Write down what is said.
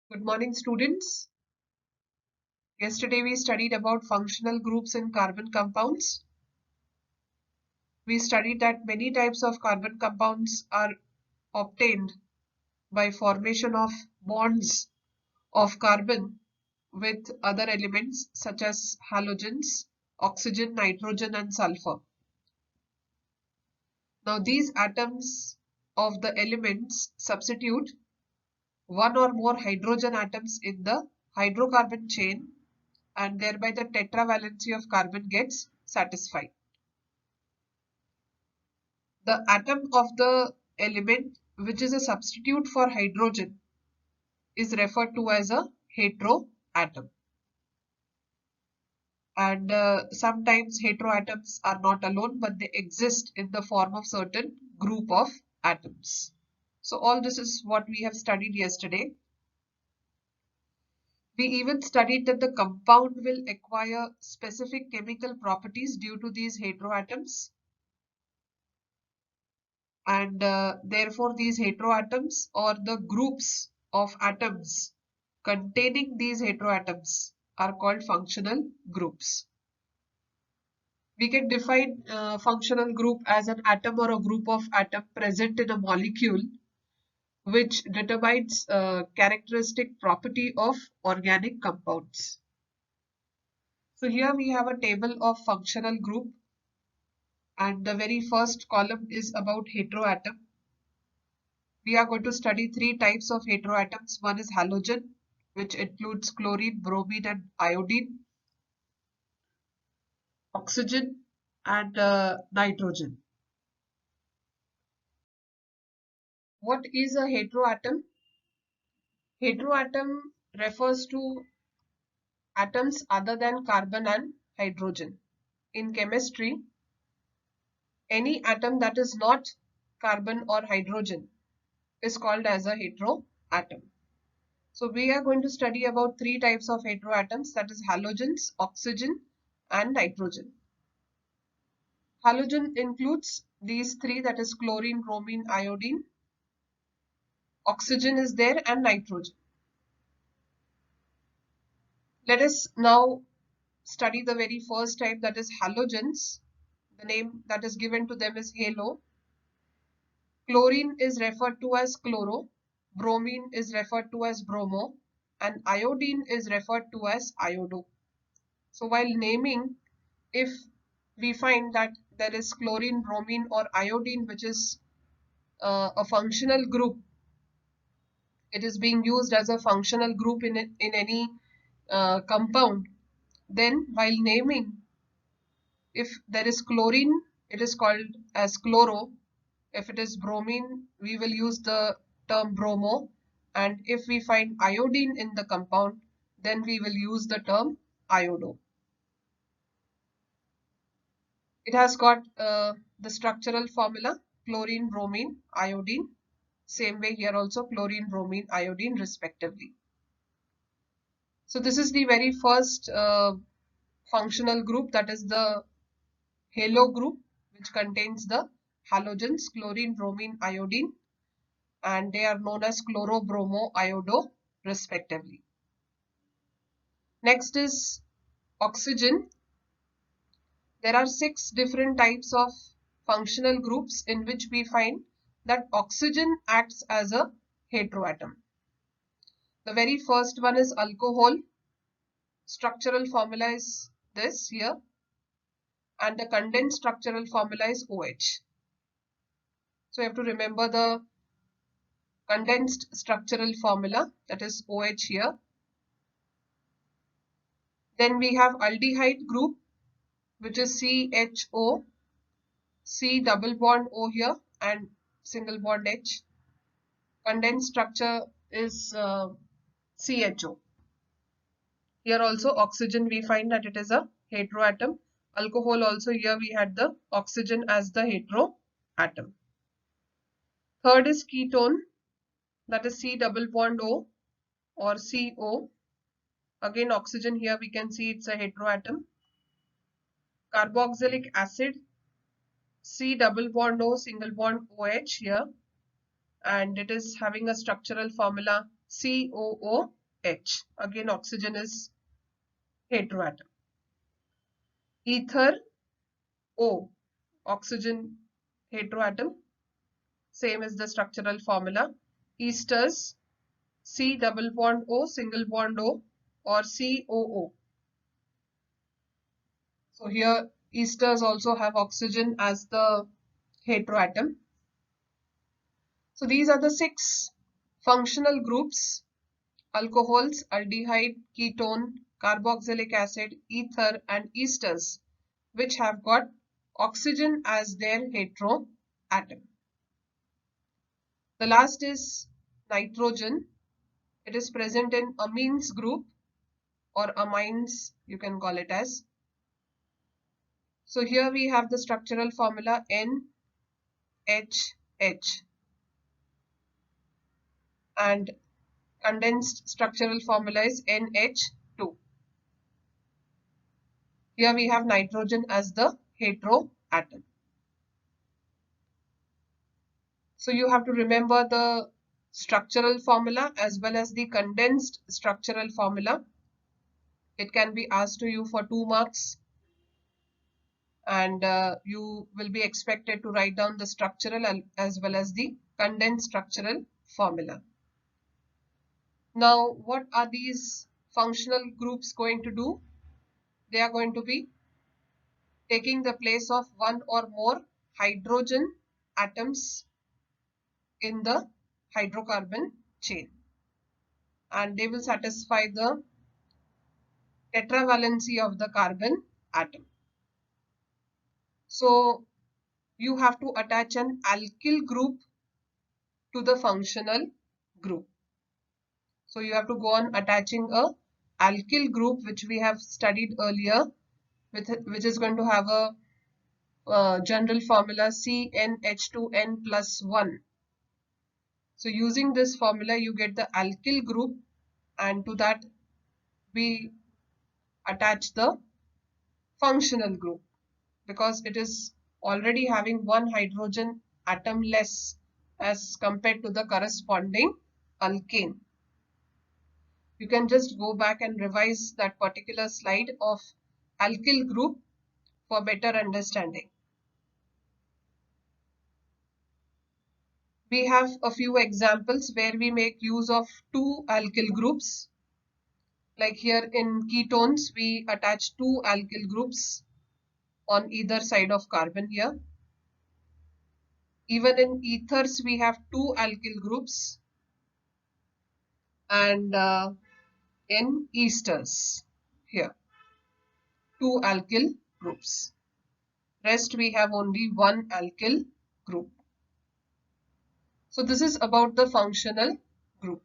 Good morning, students. Yesterday we studied about functional groups in carbon compounds. We studied that many types of carbon compounds are obtained by formation of bonds of carbon with other elements such as halogens, oxygen, nitrogen, and sulfur. Now these atoms of the elements substitute one or more hydrogen atoms in the hydrocarbon chain, and thereby the tetravalency of carbon gets satisfied. The atom of the element which is a substitute for hydrogen is referred to as a heteroatom. And sometimes heteroatoms are not alone, but they exist in the form of certain group of atoms. So all this is what we have studied yesterday. We even studied that the compound will acquire specific chemical properties due to these heteroatoms, and therefore these heteroatoms or the groups of atoms containing these heteroatoms are called functional groups. We can define functional group as an atom or a group of atom present in a molecule which determines characteristic property of organic compounds. So here we have a table of functional group, and the very first column is about heteroatom. We are going to study three types of heteroatoms. One is halogen, which includes chlorine, bromine, and iodine, oxygen, and nitrogen. What is a heteroatom? Heteroatom refers to atoms other than carbon and hydrogen. In chemistry, any atom that is not carbon or hydrogen is called as a heteroatom. So we are going to study about three types of heteroatoms, that is halogens, oxygen, and nitrogen. Halogen includes these three, that is chlorine, bromine, iodine. Oxygen is there and nitrogen. Let us now study the very first type, that is halogens. The name that is given to them is halo. Chlorine is referred to as chloro, bromine is referred to as bromo, and iodine is referred to as iodo. So while naming, if we find that there is chlorine, bromine, or iodine which is a functional group, it is being used as a functional group in any compound, then while naming, if there is chlorine, it is called as chloro. If it is bromine, we will use the term bromo, and if we find iodine in the compound, then we will use the term iodo. It has got the structural formula chlorine, bromine, iodine. Same way here also chlorine, bromine, iodine respectively. So this is the very first functional group, that is the halo group, which contains the halogens chlorine, bromine, iodine, and they are known as chloro, bromo, iodo respectively. Next is oxygen. There are 6 different types of functional groups in which we find that oxygen acts as a heteroatom. The very first one is alcohol. Structural formula is this here, and the condensed structural formula is OH. So you have to remember the condensed structural formula, that is OH here. Then we have aldehyde group, which is CHO, C double bond O here and single bond H. Condensed structure is CHO. Here also oxygen, we find that it is a heteroatom. Alcohol also, here we had the oxygen as the heteroatom. Third is ketone, that is C double bond O or CO. Again oxygen, here we can see it's a heteroatom. Carboxylic acid, C double bond O single bond OH here, and it is having a structural formula COOH. Again, oxygen is heteroatom. Ether, O, oxygen heteroatom. Same as the structural formula. Esters, C double bond O, single bond O, or COO. So here esters also have oxygen as the heteroatom. So these are the 6 functional groups: alcohols, aldehyde, ketone, carboxylic acid, ether, and esters, which have got oxygen as their heteroatom. The last is nitrogen. It is present in amines group, or amines you can call it as. So here we have the structural formula NHH, and condensed structural formula is NH2. Here we have nitrogen as the heteroatom. So you have to remember the structural formula as well as the condensed structural formula. It can be asked to you for 2 marks, and you will be expected to write down the structural as well as the condensed structural formula. Now, what are these functional groups going to do? They are going to be taking the place of one or more hydrogen atoms in the hydrocarbon chain, and they will satisfy the tetravalency of the carbon atom. So you have to attach an alkyl group to the functional group. So you have to go on attaching a alkyl group, which we have studied earlier, which is going to have a general formula CnH2n plus 1. So using this formula, you get the alkyl group, and to that we attach the functional group, because it is already having one hydrogen atom less as compared to the corresponding alkane. You can just go back and revise that particular slide of alkyl group for better understanding. We have a few examples where we make use of 2 alkyl groups. Like here in ketones, we attach 2 alkyl groups on either side of carbon here. Even in ethers, we have 2 alkyl groups, and in esters here 2 alkyl groups. Rest we have only 1 alkyl group. So this is about the functional group.